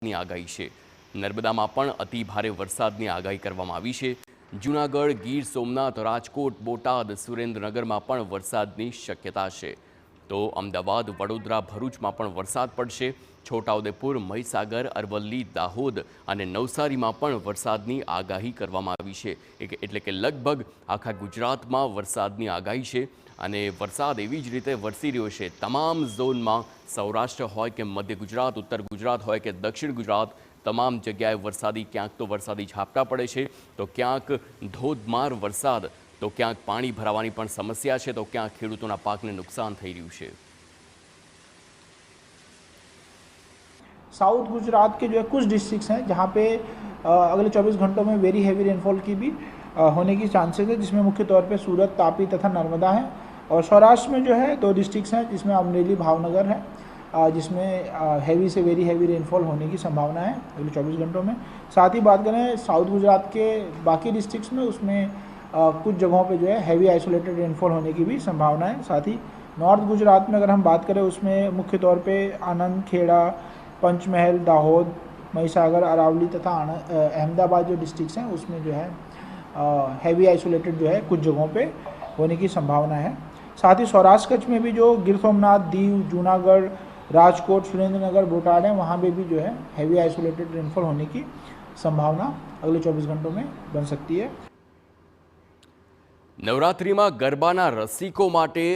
ની આગાહી છે। નર્મદામાં પણ અતિ ભારે વરસાદની આગાહી કરવામાં આવી છે। જૂનાગઢ, ગીર સોમનાથ, રાજકોટ, બોટાદ, સુરેન્દ્રનગરમાં પણ વરસાદની શક્યતા છે। તો અમદાવાદ, વડોદરા, ભરૂચમાં પણ વરસાદ પડશે। છોટાઉદેપુર, મહીસાગર, અરવલ્લી, દાહોદ અને નવસારીમાં પણ વરસાદની આગાહી કરવામાં આવી છે। એટલે કે લગભગ આખા ગુજરાતમાં વરસાદની આગાહી છે અને વરસાદ એવી જ રીતે વરસી રહ્યો છે તમામ ઝોનમાં। સૌરાષ્ટ્ર હોય કે મધ્ય ગુજરાત, ઉત્તર ગુજરાત હોય કે દક્ષિણ ગુજરાત, તમામ જગ્યાએ વરસાદી ક્યાંક તો વરસાદી ઝાપટા પડે છે, તો ક્યાંક ધોધમાર વરસાદ, તો ક્યાંક પાણી ભરાવાની પણ સમસ્યા છે, તો ક્યાંક ખેડૂતોના પાકને નુકસાન થઈ રહ્યું છે। साउथ गुजरात के जो है कुछ डिस्ट्रिक्ट्स हैं जहाँ पे अगले 24 घंटों में वेरी हैवी रेनफॉल की भी होने की चांसेस है, जिसमें मुख्य तौर पे सूरत, तापी तथा नर्मदा है। और सौराष्ट्र में जो है 2 डिस्ट्रिक्ट्स हैं जिसमें अमरेली, भावनगर है, जिसमें हैवी से वेरी हैवी रेनफॉल होने की संभावना है अगले 24 घंटों में। साथ ही बात करें साउथ गुजरात के बाकी डिस्ट्रिक्ट्स में, उसमें कुछ जगहों पे जो है हैवी आइसोलेटेड रेनफॉल होने की भी संभावना है। साथ ही नॉर्थ गुजरात में अगर हम बात करें, उसमें मुख्य तौर पे आनंद, खेड़ा, पंचमहल, दाहोद, महीसागर, अरावली तथा अहमदाबाद जो डिस्ट्रिक्ट्स हैं उसमें जो है हैवी आइसोलेटेड जो है कुछ जगहों पे होने की संभावना है। साथ ही सौराष्ट्र कच्छ में भी जो गिर सोमनाथ, दीव, जूनागढ़, राजकोट, सुरेंद्रनगर, बोटाड है, वहाँ पे भी जो है हैवी आइसोलेटेड रेनफॉल होने की संभावना अगले 24 घंटों में बन सकती है। નવરાત્રિમાં ગરબાના રસિકો માટે